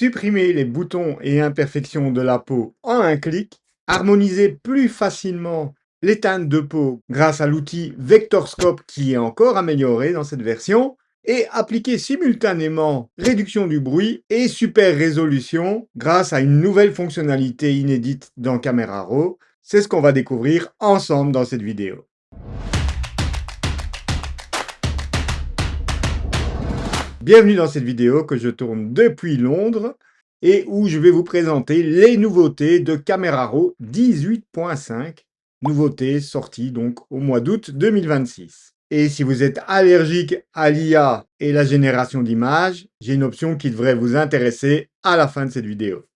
supprimer les boutons et imperfections de la peau en un clic, harmoniser plus facilement les teintes de peau grâce à l'outil VectorScope qui est encore amélioré dans cette version, et appliquer simultanément réduction du bruit et super résolution grâce à une nouvelle fonctionnalité inédite dans Camera Raw. C'est ce qu'on va découvrir ensemble dans cette vidéo. Bienvenue dans cette vidéo que je tourne depuis Londres et où je vais vous présenter les nouveautés de Camera Raw 18.5, nouveautés sorties donc au mois d'août 2026. Et si vous êtes allergique à l'IA et la génération d'images, j'ai une option qui devrait vous intéresser à la fin de cette vidéo.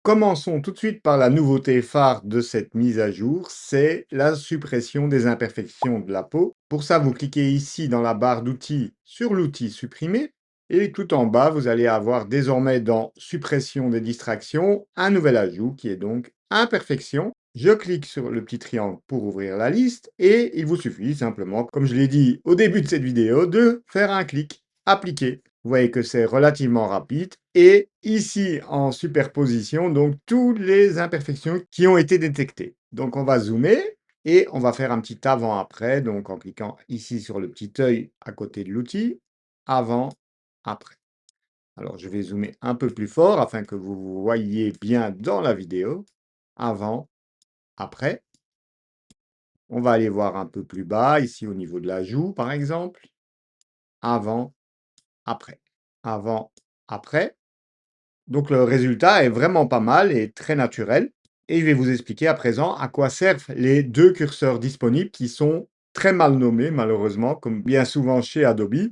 Commençons tout de suite par la nouveauté phare de cette mise à jour, c'est la suppression des imperfections de la peau. Pour ça, vous cliquez ici dans la barre d'outils sur l'outil supprimer. Et tout en bas, vous allez avoir désormais dans suppression des distractions, un nouvel ajout qui est donc imperfection. Je clique sur le petit triangle pour ouvrir la liste et il vous suffit simplement, comme je l'ai dit au début de cette vidéo, de faire un clic, appliquer. Vous voyez que c'est relativement rapide et ici en superposition, donc toutes les imperfections qui ont été détectées. Donc on va zoomer et on va faire un petit avant-après, donc en cliquant ici sur le petit œil à côté de l'outil, avant, après. Alors, je vais zoomer un peu plus fort afin que vous voyez bien dans la vidéo. Avant, après. On va aller voir un peu plus bas, ici au niveau de la joue, par exemple. Avant, après. Avant, après. Donc, le résultat est vraiment pas mal et très naturel. Et je vais vous expliquer à présent à quoi servent les deux curseurs disponibles qui sont très mal nommés, malheureusement, comme bien souvent chez Adobe.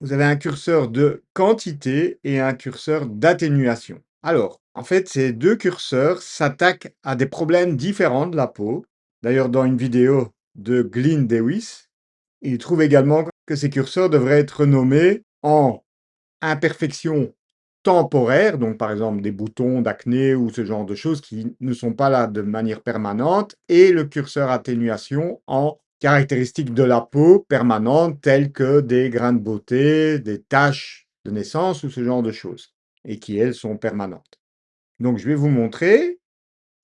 Vous avez un curseur de quantité et un curseur d'atténuation. Alors, en fait, ces deux curseurs s'attaquent à des problèmes différents de la peau. D'ailleurs, dans une vidéo de Glyn Dewis, il trouve également que ces curseurs devraient être nommés en imperfections temporaires, donc par exemple des boutons d'acné ou ce genre de choses qui ne sont pas là de manière permanente, et le curseur atténuation en caractéristiques de la peau permanentes telles que des grains de beauté, des taches de naissance ou ce genre de choses, et qui elles sont permanentes. Donc je vais vous montrer,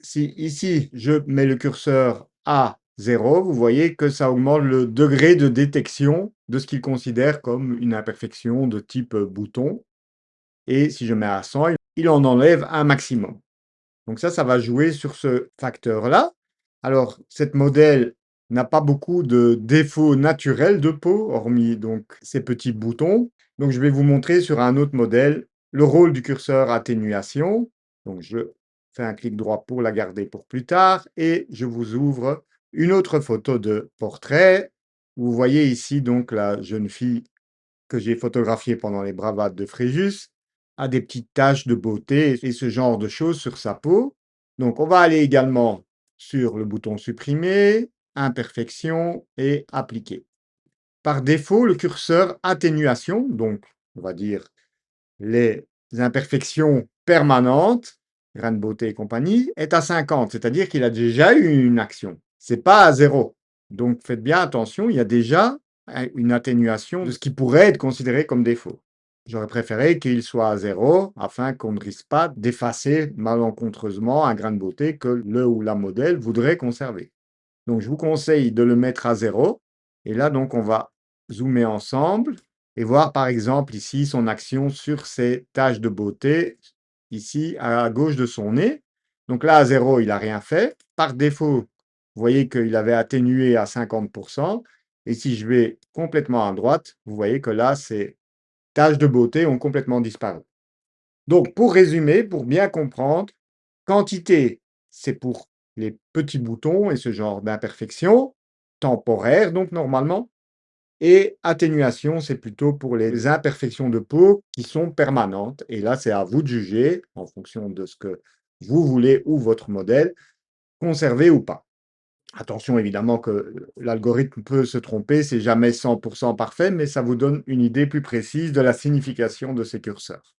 si ici je mets le curseur à 0, vous voyez que ça augmente le degré de détection de ce qu'il considère comme une imperfection de type bouton. Et si je mets à 100, il en enlève un maximum. Donc ça va jouer sur ce facteur-là. Alors, cette modèle n'a pas beaucoup de défauts naturels de peau, hormis donc ces petits boutons. Donc je vais vous montrer sur un autre modèle le rôle du curseur atténuation. Donc je fais un clic droit pour la garder pour plus tard et je vous ouvre une autre photo de portrait. Vous voyez ici donc la jeune fille que j'ai photographiée pendant les bravades de Fréjus a des petites taches de beauté et ce genre de choses sur sa peau. Donc, on va aller également sur le bouton supprimer, imperfection et appliquer. Par défaut, le curseur atténuation, donc on va dire les imperfections permanentes, grains de beauté et compagnie, est à 50, c'est-à-dire qu'il a déjà eu une action. C'est pas à 0. Donc faites bien attention, il y a déjà une atténuation de ce qui pourrait être considéré comme défaut. J'aurais préféré qu'il soit à 0 afin qu'on ne risque pas d'effacer malencontreusement un grain de beauté que le ou la modèle voudrait conserver. Donc je vous conseille de le mettre à 0. Et là, donc, on va zoomer ensemble et voir par exemple ici son action sur ces taches de beauté, ici à gauche de son nez. Donc là, à 0, il n'a rien fait. Par défaut, vous voyez qu'il avait atténué à 50%. Et si je vais complètement à droite, vous voyez que là, ces taches de beauté ont complètement disparu. Donc, pour résumer, pour bien comprendre, quantité, c'est pour les petits boutons et ce genre d'imperfection, temporaire donc normalement, et atténuation, c'est plutôt pour les imperfections de peau qui sont permanentes. Et là, c'est à vous de juger, en fonction de ce que vous voulez ou votre modèle, conserver ou pas. Attention évidemment que l'algorithme peut se tromper, c'est jamais 100% parfait, mais ça vous donne une idée plus précise de la signification de ces curseurs.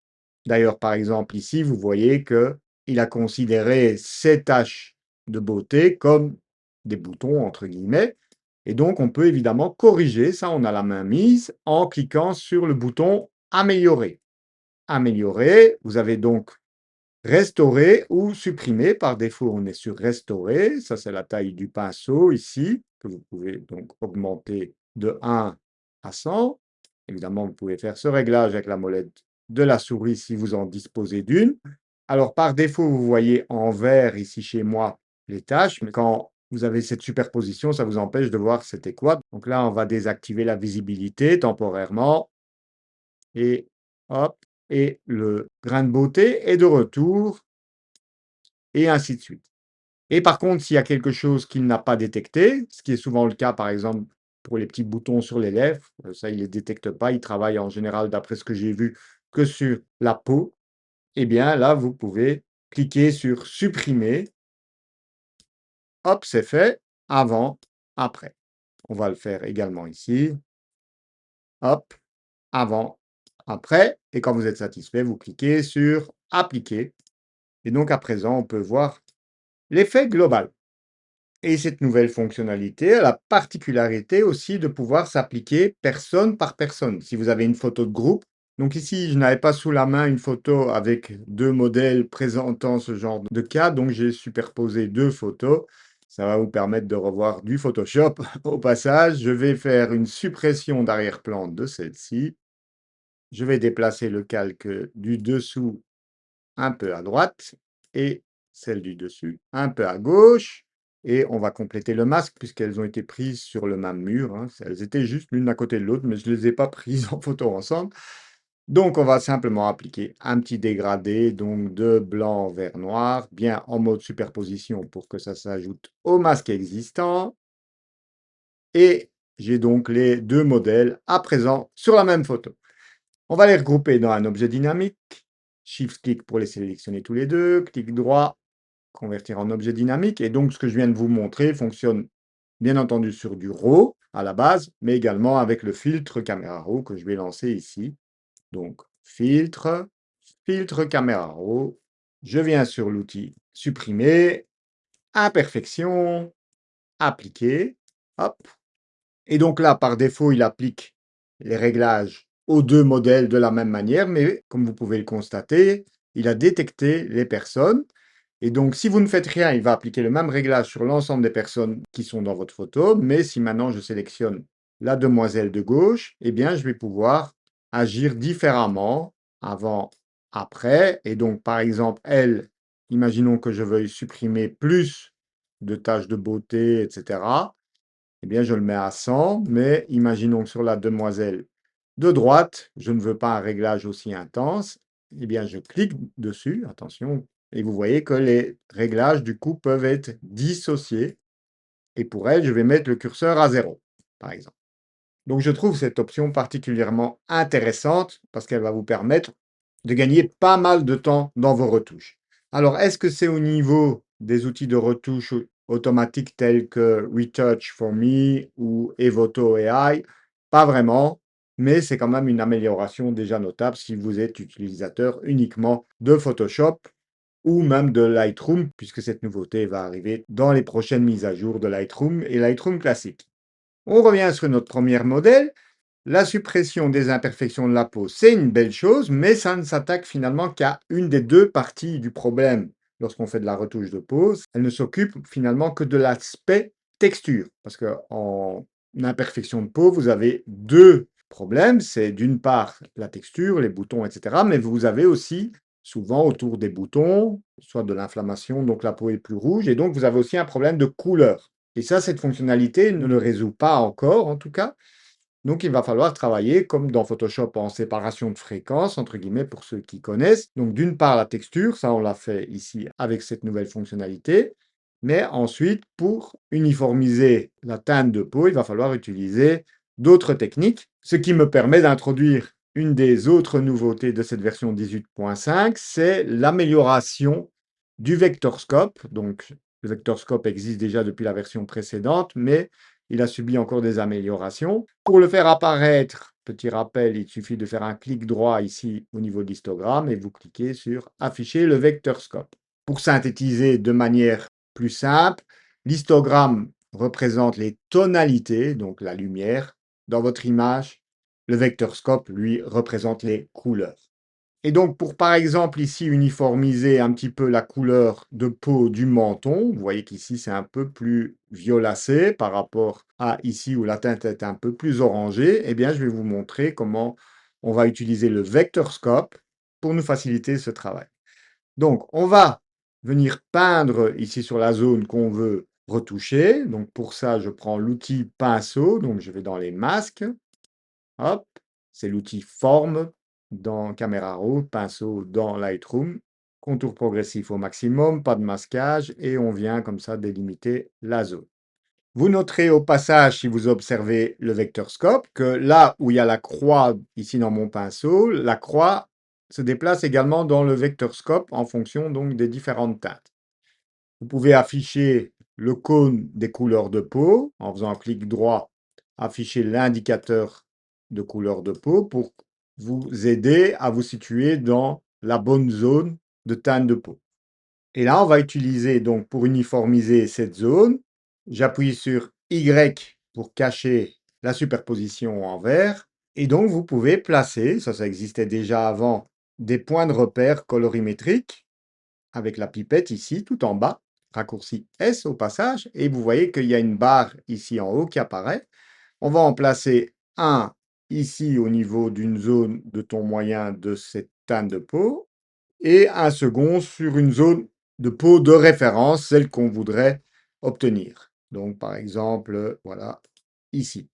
D'ailleurs, par exemple, ici, vous voyez qu'il a considéré ces taches de beauté comme des boutons, entre guillemets, et donc on peut évidemment corriger, ça on a la main mise, en cliquant sur le bouton « Améliorer ». améliorer. Vous avez donc restaurer ou supprimer. Par défaut, on est sur restaurer. Ça, c'est la taille du pinceau ici, que vous pouvez donc augmenter de 1 à 100. Évidemment, vous pouvez faire ce réglage avec la molette de la souris si vous en disposez d'une. Alors, par défaut, vous voyez en vert ici chez moi les tâches, mais quand vous avez cette superposition, ça vous empêche de voir c'était quoi. Donc là, on va désactiver la visibilité temporairement. Et hop, et le grain de beauté est de retour, et ainsi de suite. Et par contre, s'il y a quelque chose qu'il n'a pas détecté, ce qui est souvent le cas, par exemple, pour les petits boutons sur les lèvres, ça, il ne les détecte pas, il travaille en général, d'après ce que j'ai vu, que sur la peau, eh bien là, vous pouvez cliquer sur supprimer, hop, c'est fait, avant, après. On va le faire également ici, hop, avant, après, et quand vous êtes satisfait, vous cliquez sur appliquer, et donc à présent, on peut voir l'effet global. Et cette nouvelle fonctionnalité a la particularité aussi de pouvoir s'appliquer personne par personne. Si vous avez une photo de groupe, donc ici, je n'avais pas sous la main une photo avec deux modèles présentant ce genre de cas, donc j'ai superposé deux photos. Ça va vous permettre de revoir du Photoshop. Au passage, je vais faire une suppression d'arrière-plan de celle-ci. Je vais déplacer le calque du dessous un peu à droite et celle du dessus un peu à gauche. Et on va compléter le masque puisqu'elles ont été prises sur le même mur, hein. Elles étaient juste l'une à côté de l'autre, mais je ne les ai pas prises en photo ensemble. Donc, on va simplement appliquer un petit dégradé, donc de blanc vers noir, bien en mode superposition pour que ça s'ajoute au masque existant. Et j'ai donc les deux modèles à présent sur la même photo. On va les regrouper dans un objet dynamique. Shift-clic pour les sélectionner tous les deux. Clic droit, convertir en objet dynamique. Et donc, ce que je viens de vous montrer fonctionne bien entendu sur du RAW à la base, mais également avec le filtre caméra RAW que je vais lancer ici. Donc, filtre, filtre caméra RAW. Je viens sur l'outil supprimer, imperfection, appliquer. Hop. Et donc là, par défaut, il applique les réglages aux deux modèles de la même manière, mais comme vous pouvez le constater, il a détecté les personnes. Et donc, si vous ne faites rien, il va appliquer le même réglage sur l'ensemble des personnes qui sont dans votre photo. Mais si maintenant je sélectionne la demoiselle de gauche, eh bien, je vais pouvoir agir différemment avant, après. Et donc, par exemple, elle, imaginons que je veuille supprimer plus de taches de beauté, etc. Eh bien, je le mets à 100, mais imaginons que sur la demoiselle de droite, je ne veux pas un réglage aussi intense. Eh bien, je clique dessus, attention, et vous voyez que les réglages, du coup, peuvent être dissociés. Et pour elle, je vais mettre le curseur à 0, par exemple. Donc, je trouve cette option particulièrement intéressante parce qu'elle va vous permettre de gagner pas mal de temps dans vos retouches. Alors, est-ce que c'est au niveau des outils de retouche automatiques tels que Retouch for Me ou Evoto AI? Pas vraiment, mais c'est quand même une amélioration déjà notable si vous êtes utilisateur uniquement de Photoshop ou même de Lightroom, puisque cette nouveauté va arriver dans les prochaines mises à jour de Lightroom et Lightroom classique. On revient sur notre premier modèle. La suppression des imperfections de la peau, c'est une belle chose, mais ça ne s'attaque finalement qu'à une des deux parties du problème lorsqu'on fait de la retouche de peau. Elle ne s'occupe finalement que de l'aspect texture, parce qu'en imperfection de peau, vous avez deux problèmes. C'est d'une part la texture, les boutons, etc., mais vous avez aussi souvent autour des boutons, soit de l'inflammation, donc la peau est plus rouge, et donc vous avez aussi un problème de couleur. Et ça, cette fonctionnalité ne le résout pas encore, en tout cas. Donc, il va falloir travailler comme dans Photoshop en séparation de fréquences, entre guillemets, pour ceux qui connaissent. Donc, d'une part, la texture, ça, on l'a fait ici avec cette nouvelle fonctionnalité. Mais ensuite, pour uniformiser la teinte de peau, il va falloir utiliser d'autres techniques, ce qui me permet d'introduire une des autres nouveautés de cette version 18.5, c'est l'amélioration du vectorscope. Donc, le vectorscope existe déjà depuis la version précédente, mais il a subi encore des améliorations. Pour le faire apparaître, petit rappel, il suffit de faire un clic droit ici au niveau de l'histogramme et vous cliquez sur Afficher le vectorscope. Pour synthétiser de manière plus simple, l'histogramme représente les tonalités, donc la lumière, dans votre image. Le vectorscope, lui, représente les couleurs. Et donc, pour par exemple ici uniformiser un petit peu la couleur de peau du menton, vous voyez qu'ici c'est un peu plus violacé par rapport à ici où la teinte est un peu plus orangée, eh bien je vais vous montrer comment on va utiliser le Vector Scope pour nous faciliter ce travail. Donc, on va venir peindre ici sur la zone qu'on veut retoucher. Donc, pour ça, je prends l'outil pinceau. Donc, je vais dans les masques. Hop, c'est l'outil forme dans Camera Raw, pinceau dans Lightroom. Contour progressif au maximum, pas de masquage. Et on vient comme ça délimiter la zone. Vous noterez au passage, si vous observez le vecteur scope, que là où il y a la croix ici dans mon pinceau, la croix se déplace également dans le vecteur scope en fonction donc des différentes teintes. Vous pouvez afficher le cône des couleurs de peau en faisant un clic droit, afficher l'indicateur de couleur de peau pour vous aider à vous situer dans la bonne zone de teinte de peau. Et là, on va utiliser donc pour uniformiser cette zone, j'appuie sur Y pour cacher la superposition en vert. Et donc, vous pouvez placer, ça existait déjà avant, des points de repère colorimétriques avec la pipette ici, tout en bas, raccourci S au passage. Et vous voyez qu'il y a une barre ici en haut qui apparaît. On va en placer un ici au niveau d'une zone de ton moyen de cette teinte de peau et un second sur une zone de peau de référence, celle qu'on voudrait obtenir. Donc, par exemple, voilà, ici.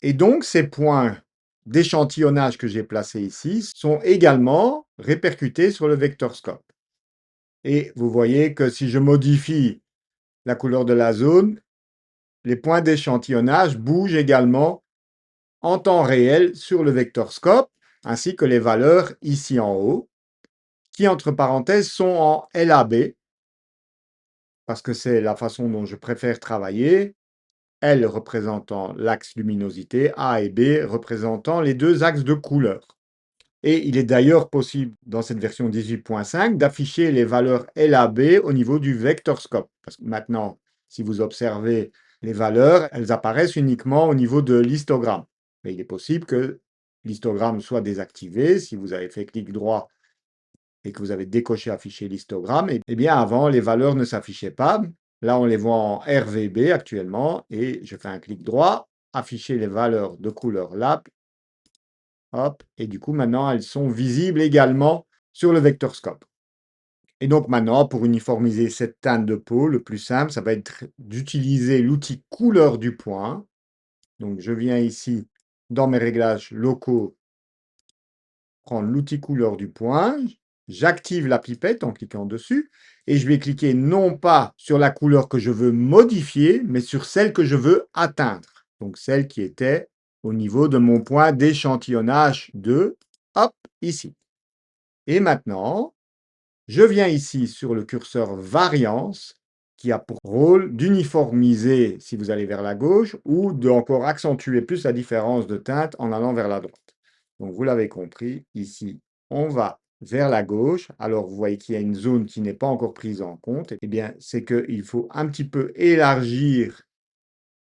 Et donc, ces points d'échantillonnage que j'ai placés ici sont également répercutés sur le vector scope. Et vous voyez que si je modifie la couleur de la zone, les points d'échantillonnage bougent également en temps réel sur le vector scope, ainsi que les valeurs ici en haut, qui entre parenthèses sont en LAB, parce que c'est la façon dont je préfère travailler, L représentant l'axe luminosité, A et B représentant les deux axes de couleur. Et il est d'ailleurs possible, dans cette version 18.5, d'afficher les valeurs LAB au niveau du vector scope. Parce que maintenant, si vous observez les valeurs, elles apparaissent uniquement au niveau de l'histogramme. Mais il est possible que l'histogramme soit désactivé. Si vous avez fait clic droit et que vous avez décoché afficher l'histogramme, eh bien avant, les valeurs ne s'affichaient pas. Là, on les voit en RVB actuellement, et je fais un clic droit, afficher les valeurs de couleur lap, hop, et du coup, maintenant, elles sont visibles également sur le vector scope. Et donc maintenant, pour uniformiser cette teinte de peau, le plus simple, ça va être d'utiliser l'outil couleur du point. Donc, je viens ici, dans mes réglages locaux, prendre l'outil couleur du point, j'active la pipette en cliquant dessus, et je vais cliquer non pas sur la couleur que je veux modifier, mais sur celle que je veux atteindre. Donc celle qui était au niveau de mon point d'échantillonnage de, hop, ici. Et maintenant, je viens ici sur le curseur variance, qui a pour rôle d'uniformiser si vous allez vers la gauche, ou d'encore accentuer plus la différence de teinte en allant vers la droite. Donc, vous l'avez compris, ici, on va vers la gauche. Alors, vous voyez qu'il y a une zone qui n'est pas encore prise en compte. Eh bien, c'est qu'il faut un petit peu élargir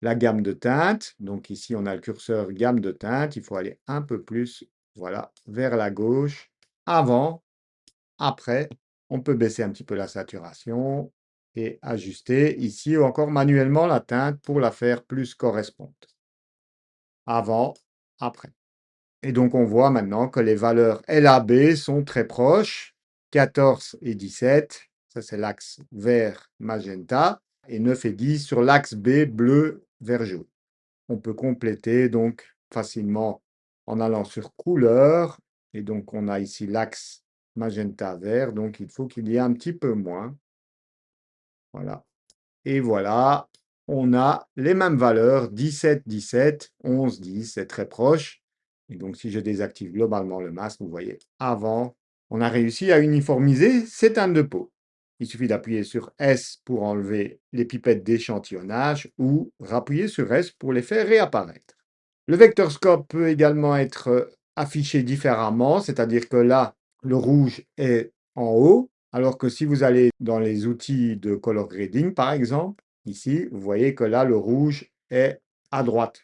la gamme de teintes. Donc, ici, on a le curseur gamme de teintes. Il faut aller un peu plus, voilà, vers la gauche. Avant, après, on peut baisser un petit peu la saturation et ajuster ici encore manuellement la teinte pour la faire plus correspondante. Avant, après. Et donc, on voit maintenant que les valeurs LAB sont très proches, 14 et 17, ça c'est l'axe vert magenta, et 9 et 10 sur l'axe B bleu vert jaune. On peut compléter donc facilement en allant sur couleur, et donc on a ici l'axe magenta vert, donc il faut qu'il y ait un petit peu moins. Voilà. Et voilà, on a les mêmes valeurs, 17, 17, 11, 10, c'est très proche. Et donc, si je désactive globalement le masque, vous voyez, avant, on a réussi à uniformiser ces teintes de peau. Il suffit d'appuyer sur S pour enlever les pipettes d'échantillonnage ou rappuyer sur S pour les faire réapparaître. Le vector scope peut également être affiché différemment, c'est-à-dire que là, le rouge est en haut, alors que si vous allez dans les outils de color grading, par exemple, ici, vous voyez que là, le rouge est à droite.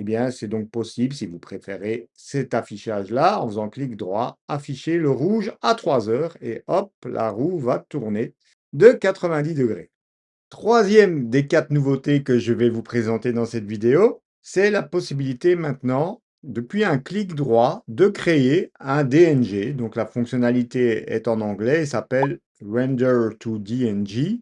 Eh bien, c'est donc possible, si vous préférez, cet affichage-là, en faisant clic droit, afficher le rouge à 3 heures, et hop, la roue va tourner de 90 degrés. Troisième des 4 nouveautés que je vais vous présenter dans cette vidéo, c'est la possibilité maintenant, depuis un clic droit, de créer un DNG. Donc la fonctionnalité est en anglais et s'appelle Render to DNG.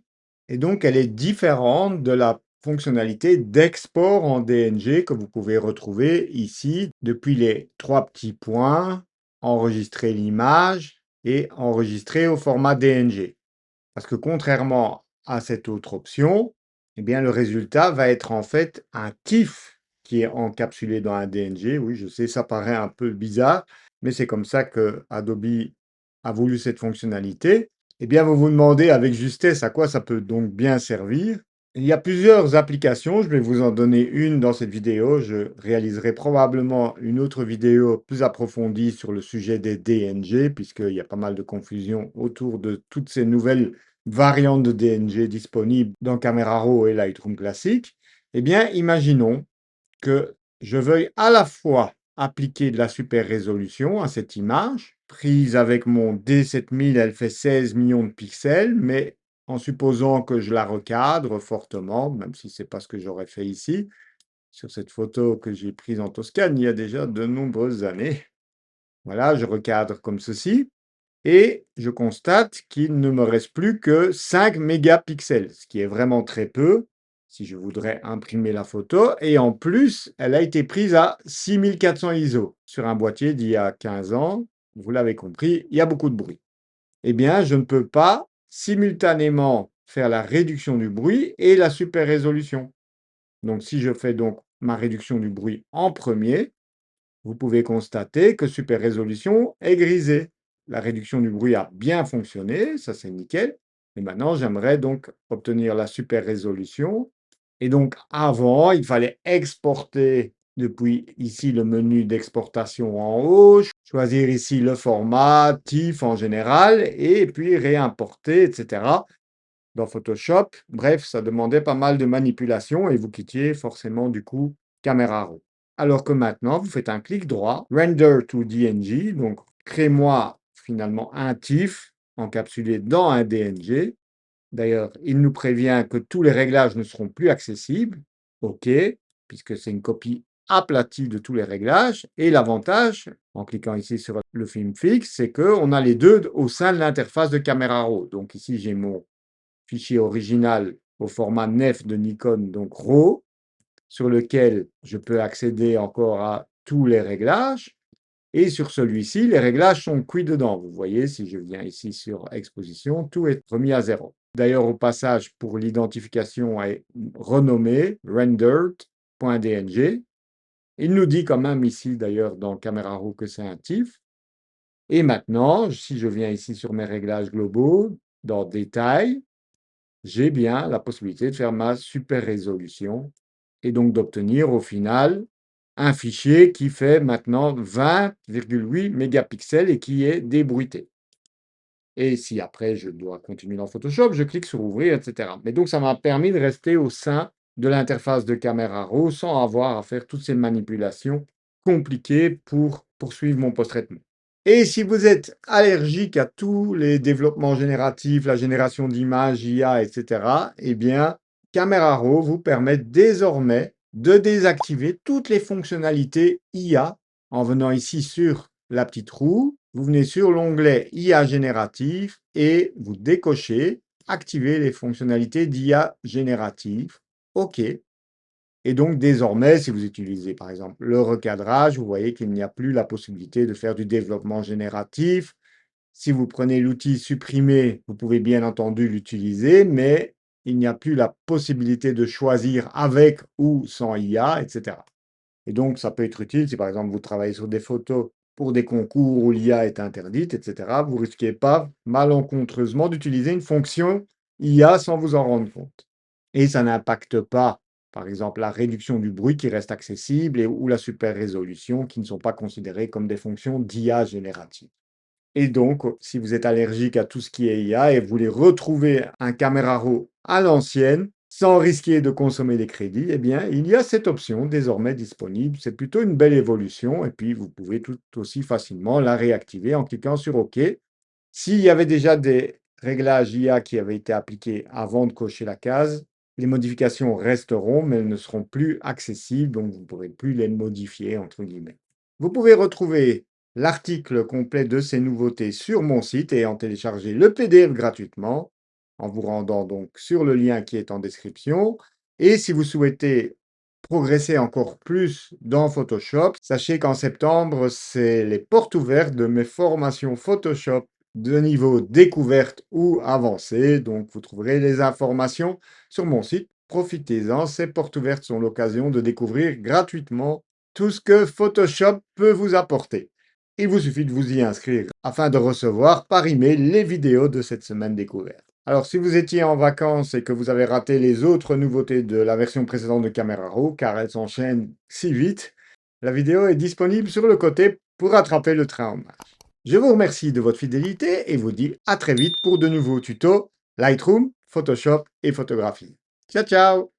Et donc elle est différente de la fonctionnalité d'export en DNG que vous pouvez retrouver ici depuis les 3 petits points, enregistrer l'image et enregistrer au format DNG. Parce que contrairement à cette autre option, eh bien, le résultat va être en fait un TIFF qui est encapsulé dans un DNG. Oui, je sais, ça paraît un peu bizarre, mais c'est comme ça que Adobe a voulu cette fonctionnalité. Eh bien, vous vous demandez avec justesse à quoi ça peut donc bien servir. Il y a plusieurs applications, je vais vous en donner une dans cette vidéo. Je réaliserai probablement une autre vidéo plus approfondie sur le sujet des DNG, puisqu'il y a pas mal de confusion autour de toutes ces nouvelles variantes de DNG disponibles dans Camera Raw et Lightroom classique. Eh bien, imaginons que je veuille à la fois appliquer de la super résolution à cette image, prise avec mon D7000, elle fait 16 millions de pixels, mais en supposant que je la recadre fortement, même si ce n'est pas ce que j'aurais fait ici, sur cette photo que j'ai prise en Toscane il y a déjà de nombreuses années. Voilà, je recadre comme ceci. Et je constate qu'il ne me reste plus que 5 mégapixels, ce qui est vraiment très peu si je voudrais imprimer la photo. Et en plus, elle a été prise à 6400 ISO sur un boîtier d'il y a 15 ans. Vous l'avez compris, il y a beaucoup de bruit. Eh bien, je ne peux pas simultanément faire la réduction du bruit et la super résolution. Donc, si je fais donc ma réduction du bruit en premier, vous pouvez constater que Super Résolution est grisé. La réduction du bruit a bien fonctionné, ça c'est nickel. Et maintenant, j'aimerais donc obtenir la Super Résolution. Et donc, avant, il fallait exporter depuis ici le menu d'exportation en haut, choisir ici le format, TIFF en général, et puis réimporter, etc. dans Photoshop. Bref, ça demandait pas mal de manipulation et vous quittiez forcément du coup Camera Raw. Alors que maintenant, vous faites un clic droit, Render to DNG, donc crée-moi finalement un TIFF encapsulé dans un DNG. D'ailleurs, il nous prévient que tous les réglages ne seront plus accessibles. OK, puisque c'est une copie aplatie de tous les réglages. Et l'avantage, en cliquant ici sur le film fixe, c'est qu'on a les deux au sein de l'interface de Camera Raw. Donc ici, j'ai mon fichier original au format NEF de Nikon, donc RAW, sur lequel je peux accéder encore à tous les réglages. Et sur celui-ci, les réglages sont cuits dedans. Vous voyez, si je viens ici sur Exposition, tout est remis à zéro. D'ailleurs, au passage, pour l'identification est renommé rendered.dng. Il nous dit quand même ici, d'ailleurs, dans Camera Raw que c'est un TIFF. Et maintenant, si je viens ici sur mes réglages globaux, dans Détails, j'ai bien la possibilité de faire ma super résolution et donc d'obtenir au final un fichier qui fait maintenant 20,8 mégapixels et qui est débruité. Et si après je dois continuer dans Photoshop, je clique sur ouvrir, etc. Mais donc ça m'a permis de rester au sein de l'interface de Camera Raw sans avoir à faire toutes ces manipulations compliquées pour poursuivre mon post-traitement. Et si vous êtes allergique à tous les développements génératifs, la génération d'images, IA, etc., eh bien, Camera Raw vous permet désormais de désactiver toutes les fonctionnalités IA en venant ici sur la petite roue. Vous venez sur l'onglet IA génératif et vous décochez activer les fonctionnalités d'IA générative. OK. Et donc, désormais, si vous utilisez par exemple le recadrage, vous voyez qu'il n'y a plus la possibilité de faire du développement génératif. Si vous prenez l'outil supprimer, vous pouvez bien entendu l'utiliser, mais il n'y a plus la possibilité de choisir avec ou sans IA, etc. Et donc, ça peut être utile si par exemple vous travaillez sur des photos pour des concours où l'IA est interdite, etc. Vous ne risquez pas malencontreusement d'utiliser une fonction IA sans vous en rendre compte. Et ça n'impacte pas par exemple la réduction du bruit qui reste accessible ou la super résolution qui ne sont pas considérées comme des fonctions d'IA générative. Et donc, si vous êtes allergique à tout ce qui est IA et vous voulez retrouver un Camera Raw à l'ancienne, sans risquer de consommer des crédits, eh bien, il y a cette option désormais disponible. C'est plutôt une belle évolution et puis vous pouvez tout aussi facilement la réactiver en cliquant sur OK. S'il y avait déjà des réglages IA qui avaient été appliqués avant de cocher la case, les modifications resteront, mais elles ne seront plus accessibles, donc vous ne pourrez plus les modifier, entre guillemets. Vous pouvez retrouver l'article complet de ces nouveautés sur mon site et en télécharger le PDF gratuitement en vous rendant donc sur le lien qui est en description. Et si vous souhaitez progresser encore plus dans Photoshop, sachez qu'en septembre, c'est les portes ouvertes de mes formations Photoshop de niveau découverte ou avancé. Donc, vous trouverez les informations sur mon site. Profitez-en, ces portes ouvertes sont l'occasion de découvrir gratuitement tout ce que Photoshop peut vous apporter. Il vous suffit de vous y inscrire afin de recevoir par email les vidéos de cette semaine découverte. Alors, si vous étiez en vacances et que vous avez raté les autres nouveautés de la version précédente de Camera Raw, car elles s'enchaînent si vite, la vidéo est disponible sur le côté pour rattraper le train en marche. Je vous remercie de votre fidélité et vous dis à très vite pour de nouveaux tutos Lightroom, Photoshop et photographie. Ciao, ciao!